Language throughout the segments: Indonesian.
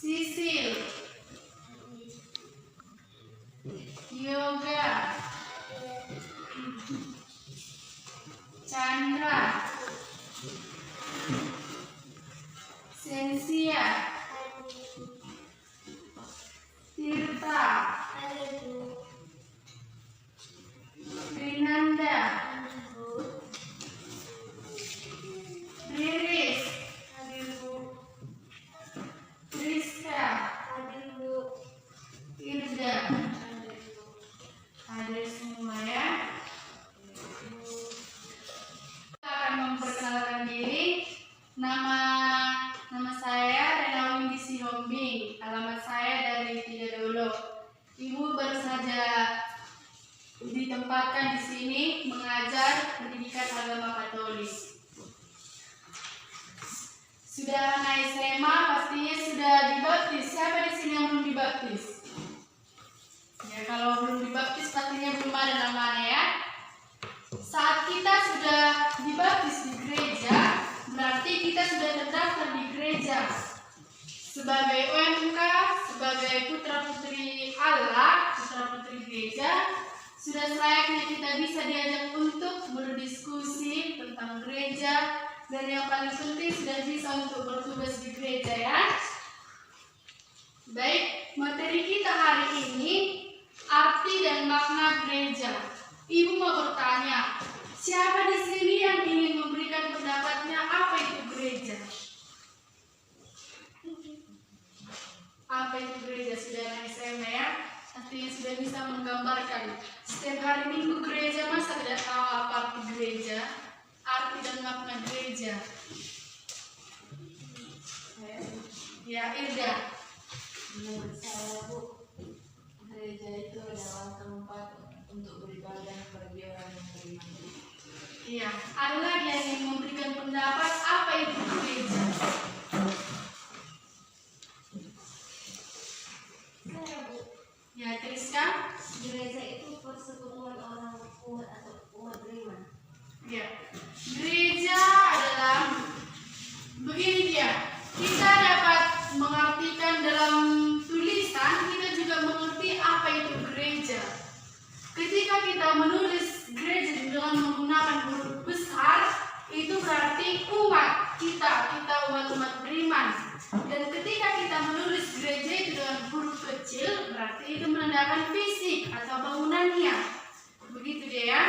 Sisil, Yoga, Chandra, Sensia, Tirta, Rinanda, Riris, Rizka, Irda. Hadir semua ya. Kita akan memperkenalkan diri. Nama saya Rena Windy Sihombing. Alamat saya dari Tidadolo. Ibu baru saja ditempatkan di sini mengajar pendidikan agama Katolik. Sudah naik SMA, pastinya sudah dibaptis. Siapa di sini yang belum dibaptis? Ya, kalau belum dibaptis pastinya belum ada namanya ya. Saat kita sudah dibaptis di gereja, berarti kita sudah terdaftar di gereja sebagai OMK, sebagai putra-putri Allah, putra-putri gereja. Sudah selayaknya kita bisa diajak untuk berdiskusi tentang gereja, dan yang paling penting sudah bisa untuk bertugas di gereja ya. Baik, materi kita hari ini arti dan makna gereja. Ibu mau bertanya, siapa di sini yang ingin memberikan pendapatnya apa itu gereja? Apa itu gereja? Sudah anak SMA ya? Artinya sudah bisa menggambarkan. Setiap hari Minggu gereja, masa tidak tahu apa arti gereja? Arti dan makna gereja. Ya, Irda. Menurut saya, Bu, gereja itu adalah tempat untuk beribadah bagi orang yang beriman. Iya, ada lagi yang ingin memberikan pendapat apa itu gereja? Saya, Bu, Ya, Triska. gereja itu persekutuan orang umat atau umat beriman. Ya, gereja adalah begini dia. Kita dapat mengartikan dalam tulisan, kita juga mengerti apa itu gereja. Ketika kita menulis gereja dengan menggunakan huruf besar, itu berarti umat kita umat-umat beriman. Dan ketika kita menulis gereja itu dengan huruf kecil, berarti itu menandakan fisik atau bangunannya. Begitu dia ya.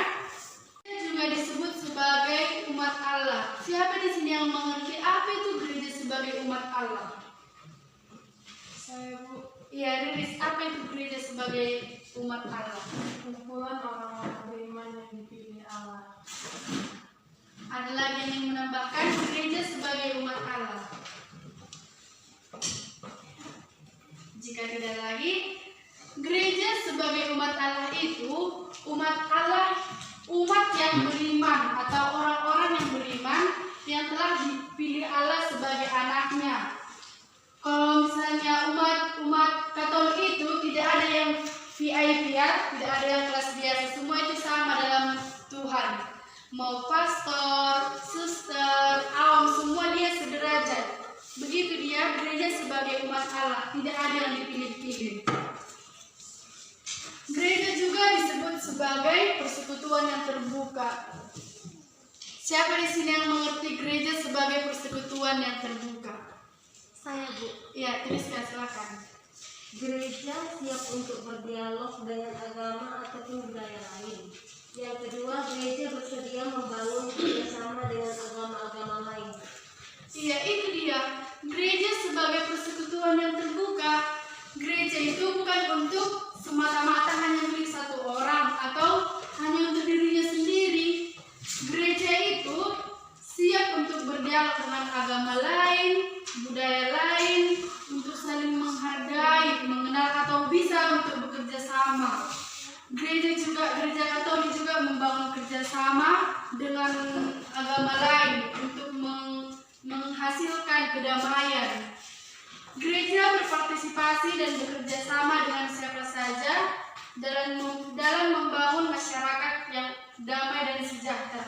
Kita juga disebut sebagai umat Allah. Siapa di sini yang mengerti apa itu gereja sebagai umat Allah? Saya, Bu, Iya, Riris, apa itu gereja sebagai umat Allah? kumpulan orang-orang beriman yang dipilih Allah. Ada lagi yang ingin menambahkan gereja sebagai umat Allah? Jika tidak lagi, gereja sebagai umat Allah itu umat Allah, umat yang beriman atau orang-orang yang beriman yang telah dipilih Allah sebagai anaknya. Kalau misalnya umat Katolik itu tidak ada yang VIP ya, tidak ada yang kelas biasa, semua itu sama dalam Tuhan. Mau pastor, suster, awam, semua dia sederajat. Begitu dia gereja sebagai umat Allah, tidak ada yang dipilih-pilih. Gereja juga disebut sebagai persekutuan yang terbuka. Siapa di sini yang mengerti gereja sebagai persekutuan yang terbuka? Saya, Bu, Ya, Triska, silakan. Gereja siap untuk berdialog dengan agama ataupun budaya lain. Yang kedua, gereja bersedia membangun kerjasama dengan agama-agama lain. Iya, itu dia. Gereja sebagai persekutuan yang terbuka. Gereja itu bukan untuk semata-mata hanya milik satu orang atau hanya untuk dirinya sendiri. Gereja itu siap untuk berdialog dengan agama lain, budaya lain, untuk saling menghargai, mengenal atau bisa untuk bekerja sama. Gereja Katolik juga membangun kerjasama dengan agama lain untuk menghasilkan kedamaian. Gereja berpartisipasi dan bekerja sama dengan siapa saja dalam membangun masyarakat yang damai dan sejahtera.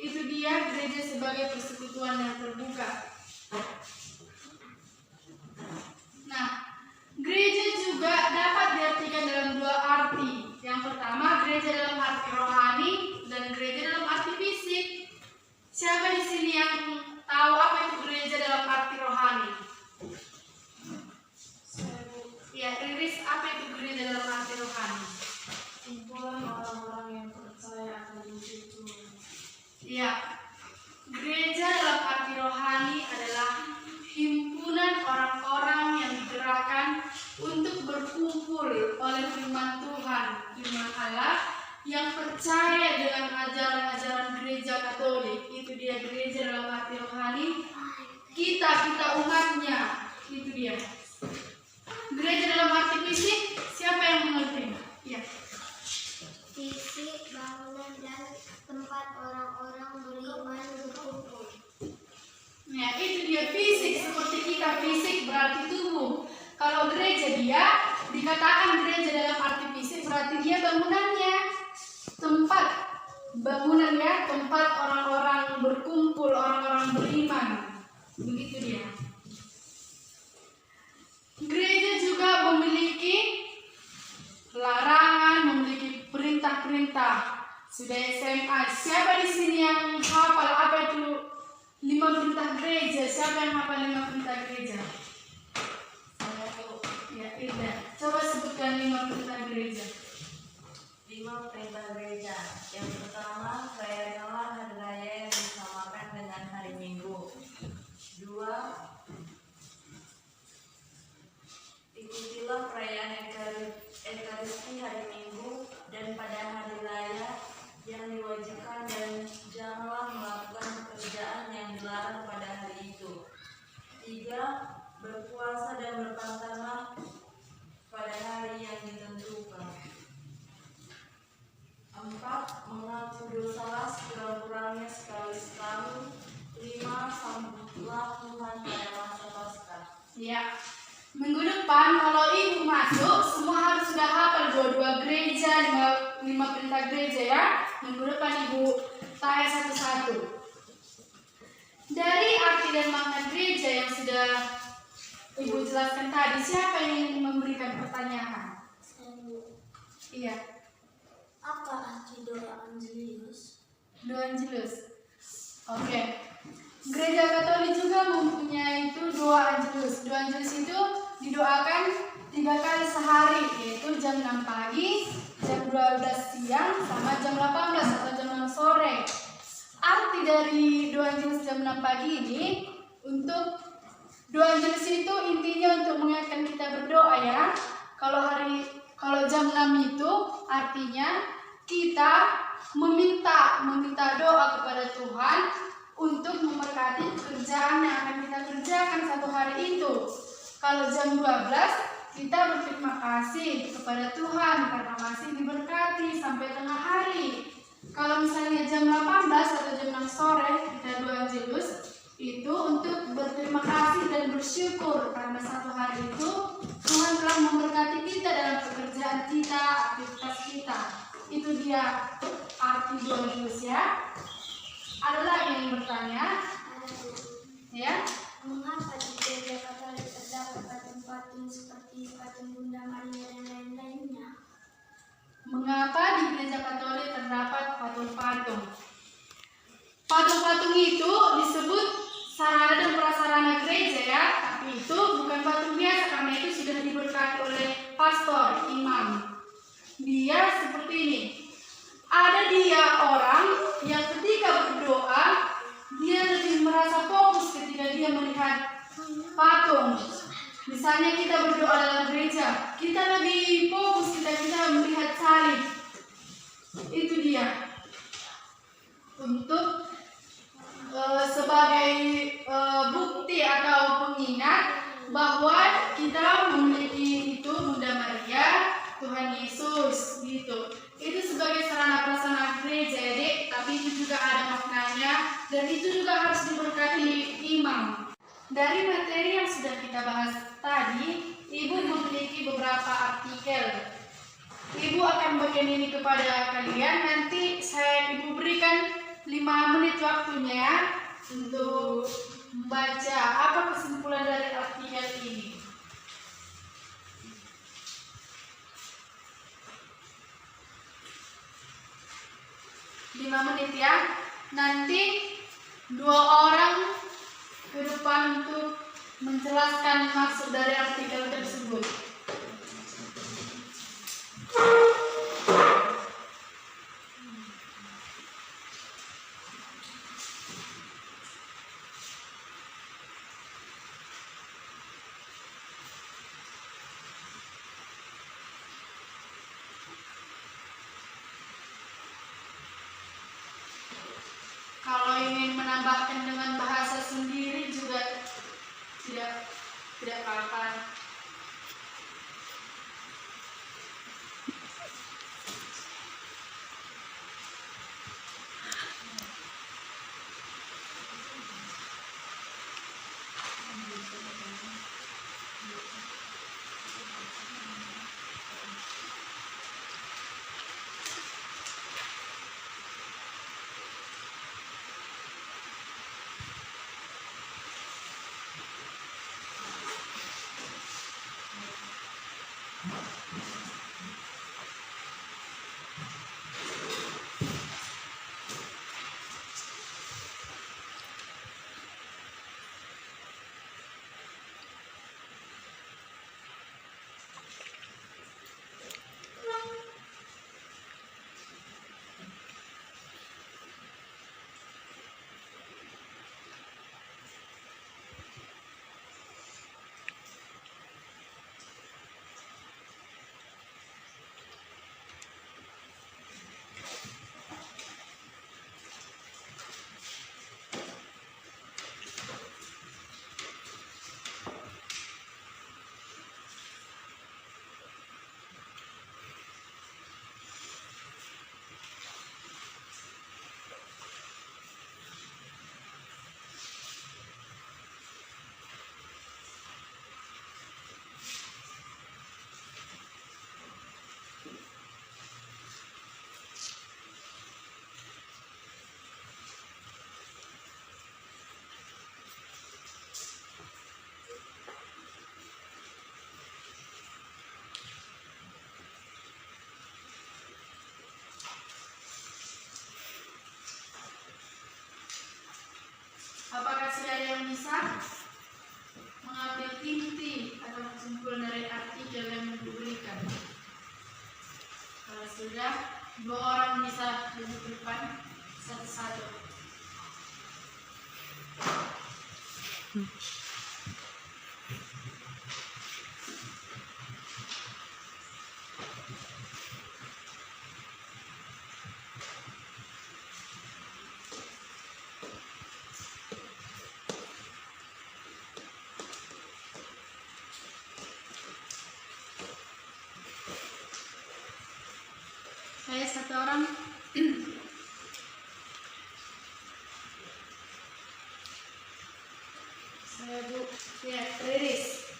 Itu dia gereja sebagai persekutuan yang terbuka. Nah, gereja juga dapat diartikan dalam dua arti. Yang pertama, gereja dalam arti rohani dan gereja dalam arti fisik. Siapa di sini yang tahu apa itu gereja dalam arti rohani? Ya, Riris, apa itu gereja dalam arti rohani? Kumpulan orang-orang yang percaya akan wujud Tuhan. Ya, gereja dalam arti rohani adalah himpunan orang-orang yang digerakkan untuk berkumpul oleh firman Tuhan, firman Allah, yang percaya dengan ajaran-ajaran gereja Katolik. Itu dia gereja dalam arti rohani. Kita umatnya, itu dia. Gereja dalam arti fisik, siapa yang mengerti? Ya. Fisik, bangunan dan tempat orang-orang beriman berkumpul. Ya, itu dia fisik, seperti kita fisik berarti tubuh. Kalau gereja dia dikatakan gereja dalam arti fisik berarti dia bangunannya, tempat bangunannya, tempat orang-orang berkumpul, orang-orang beriman. Begitu dia. Gereja juga memiliki larangan, memiliki perintah-perintah. Sudah SMA, siapa di sini yang hafal apa itu 5 perintah gereja? Siapa yang hafal 5 perintah gereja? Saya tuh Ya, Ida. Coba sebutkan 5 perintah gereja. 5 perintah gereja. Yang pertama, rayakanlah hari raya yang disamakan dengan hari Minggu. 2. Ikutilah perayaan Ekaristi hari Minggu dan pada hari raya yang diwajibkan dan janganlah melakukan pekerjaan yang dilarang pada hari itu. 3. Berpuasa dan berpantana pada hari yang ditentukan. 4. Mengaku dosalah sekurang-kurangnya sekali setahun. 5. Sambutlah Tuhan pada masa Paskah. Ya. Minggu depan kalau ibu masuk semua harus sudah hafal dua-dua gereja, 5 perintah gereja ya. Minggu depan ibu tanya satu-satu. Dari arti dan makna gereja yang sudah ibu jelaskan tadi, siapa yang ingin memberikan pertanyaan? Iya. Apa arti doa Angelus? Doa Angelus. Oke. Gereja Katolik juga mempunyai itu doa Angelus. Doa Angelus itu didoakan 3 kali sehari, yaitu jam 6 pagi, jam 12 siang, sama jam 18 atau jam 6 sore. Arti dari doa Angelus jam 6 pagi ini, untuk doa Angelus itu intinya untuk mengingatkan kita berdoa ya. Kalau jam 6 itu artinya kita meminta doa kepada Tuhan untuk memberkati pekerjaan yang akan kita kerjakan satu hari itu. Kalau jam 12 kita berterima kasih kepada Tuhan karena masih diberkati sampai tengah hari. Kalau misalnya jam 18 atau jam 6 sore kita doa Angelus itu untuk berterima kasih dan bersyukur karena satu hari itu Tuhan telah memberkati kita dalam pekerjaan kita, aktivitas kita. Itu dia arti doa Angelus ya. Ada lagi yang bertanya? Ya. Mengapa di gereja Katolik terdapat patung-patung seperti patung Bunda Maria dan lain-lainnya? Mengapa di gereja Katolik terdapat patung-patung? Patung-patung itu disebut sarana dan prasarana gereja ya, tapi itu bukan patung biasa karena itu sudah diberkati oleh pastor, imam. Dia seperti ini. Ada dia orang yang ketika berdoa, dia lebih merasa fokus ketika dia melihat patung. Misalnya kita berdoa dalam gereja, kita lebih fokus kita melihat salib. Itu dia. Untuk sebagai bukti atau pengingat bahwa kita memiliki itu Bunda Maria, Tuhan Yesus gitu. Itu sebagai sarana prasarana gereja, Dek, tapi itu juga ada maknanya dan itu juga harus diberkati imam. Dari materi yang sudah kita bahas tadi, Ibu memiliki beberapa artikel. Ibu akan bagian ini kepada kalian. Nanti Ibu berikan 5 menit waktunya untuk membaca apa kesimpulan dari artikel ini. 5 menit ya. Nanti 2 orang ke depan untuk menjelaskan maksud dari artikel tersebut. Kalau ingin menambahkan dengan bahasa sendiri juga tidak apa-apa. Apakah sudah ada yang bisa mengambil inti atau kesimpulan dari artikel yang diberikan? Kalau sudah, 2 orang bisa duduk di depan satu-satu. Saya 1 orang. Saya Bu, ya, Riris.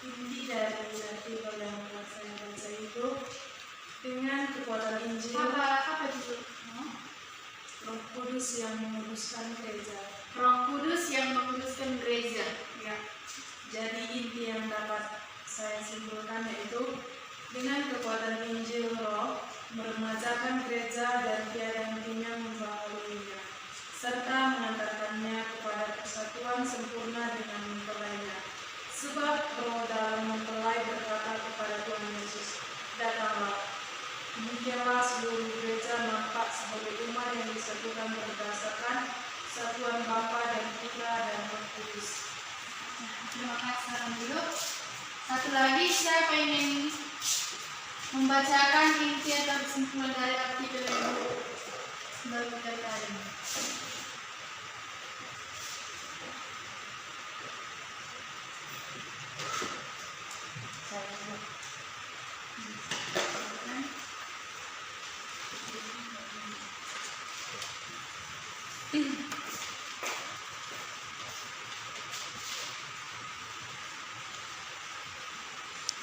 Inti dari artikel yang telah saya baca itu, dengan kekuatan Injil, Apa itu? Roh Kudus yang menguduskan gereja. Roh Kudus yang menguduskan gereja. Ya. Jadi inti yang dapat saya simpulkan yaitu dengan kekuatan Injil Roh meremajakan gereja dan tiada hentinya membaharuinya, serta mengantarkannya kepada persatuan sempurna dengan mempelainya. Sebab Roh dalam mempelai berkata kepada Tuhan Yesus, "Datanglah." Demikianlah seluruh gereja nampak sebagai umat yang disatukan berdasarkan satuan Bapa dan Putra dan Roh Kudus. Terima kasih sekarang dulu. Satu lagi, siapa ingin membacakan inti atau kesimpulan dari artikel yang baru kita tadi?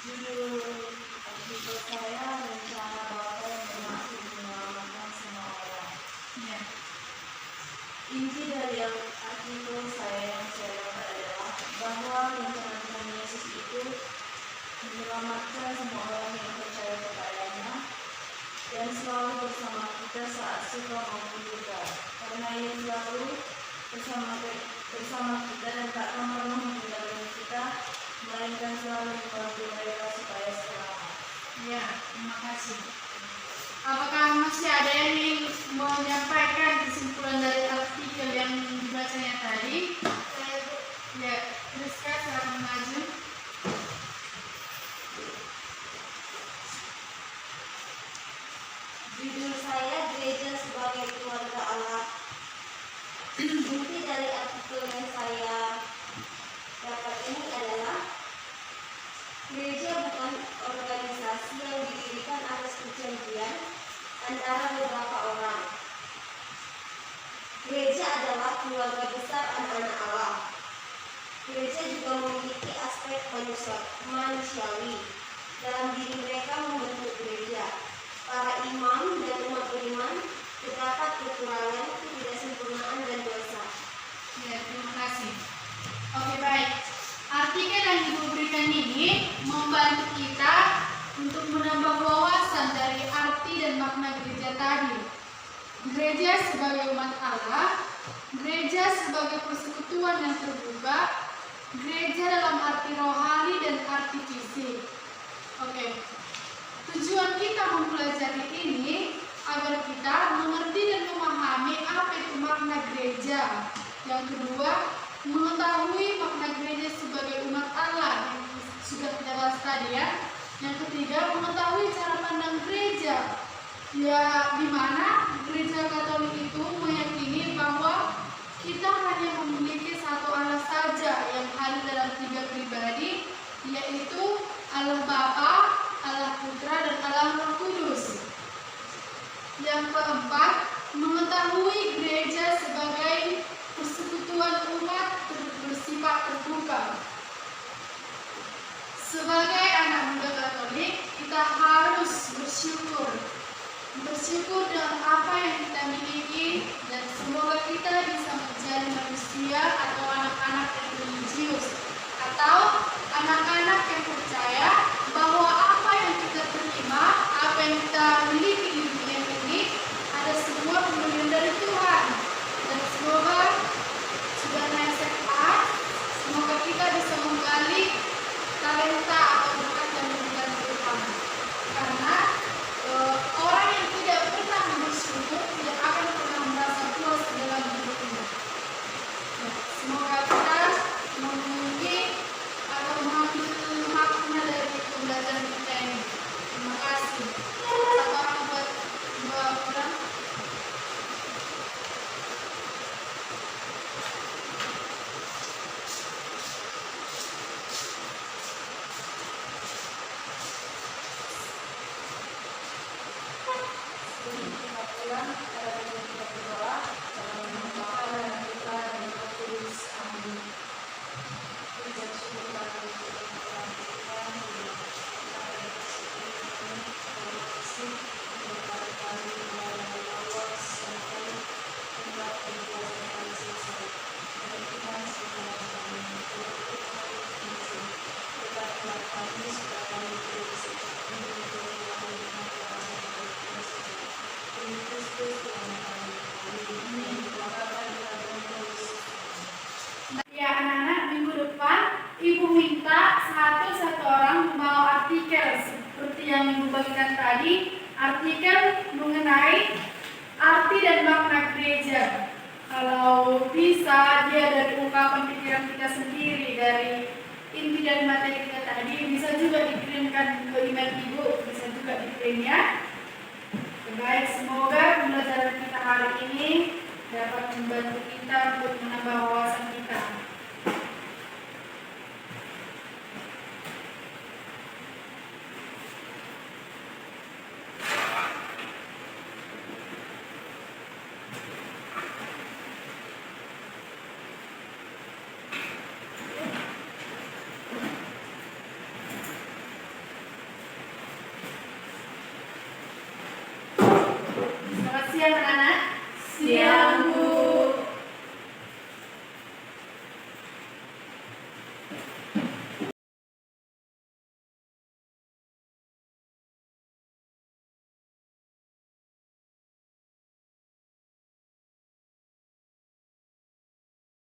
Judul artikel saya rencana Bapa yang bermaksud menyelamatkan semua orang. Ya. Inti dari artikel saya yang saya dapat adalah bahwa rencana Tuhan Yesus itu menyelamatkan semua orang yang percaya kepadanya dan selalu bersama kita saat suka maupun duka. Karena Ia selalu bersama kita dan tak pernah meninggalkan kita, melainkan selalu membantu mereka supaya selamat. Ya, terima kasih. Apakah masih ada yang ingin menyampaikan kesimpulan dari artikel yang dibacanya tadi? Ya, Rizka, silakan maju. Judul saya Gereja sebagai Keluarga Allah. Inti dari artikel yang saya dapat ini adalah gereja bukan organisasi yang didirikan atas perjanjian antara beberapa orang. Gereja adalah keluarga besar anak-anak Allah. Gereja juga memiliki aspek manusiawi. Dalam diri mereka membentuk gereja. Para imam dan umat beriman terdapat kekurangan, ketidaksempurnaan, dan dosa. Ya, terima kasih. Oke, baik. Artikel yang diberikan ini membantu kita untuk menambah wawasan dari arti dan makna gereja tadi. Gereja sebagai umat Allah, gereja sebagai persekutuan yang terbuka, gereja dalam arti rohani dan arti fisik. Oke. Tujuan kita mempelajari ini agar kita mengerti dan memahami apa itu makna gereja. Yang kedua, mengetahui makna gereja sebagai umat Allah yang sudah kita bahas tadi ya. Yang ketiga, mengetahui cara pandang gereja. Ya, di mana gereja Katolik itu meyakini bahwa kita hanya memiliki satu Allah saja yang hadir dalam 3 pribadi, yaitu Allah Bapa, Allah Putra, dan Allah Roh Kudus. Yang keempat, mengetahui gereja sebagai persekutuan umat bersifat terbuka. Sebagai anak muda Katolik, kita harus bersyukur dengan apa yang kita miliki, dan semoga kita bisa menjadi manusia atau anak-anak yang religius atau anak-anak yang percaya bahwa apa yang kita terima, apa yang kita miliki di dunia ini ada semua pemberian dari Tuhan. Dan semoga sudah naik sehat, semoga kita bisa menggali talenta atau bakat yang diberikan Tuhan. Karena orang yang tidak pernah bersyukur tidak akan pernah merasa puas dalam hidupnya. Ya anak-anak, minggu depan Ibu minta satu orang membawa artikel seperti yang Ibu bagikan tadi, artikel mengenai arti dan makna gereja. Kalau bisa dia dari ungkapan pikiran kita sendiri, dari inti dan materi kita tadi, bisa juga dikirimkan ke email Ibu, bisa juga dikirim ya. Baik, semoga pembelajaran kita hari ini dapat membantu kita untuk menambah wawasan kita. Selamat siang anak-anak. Siang,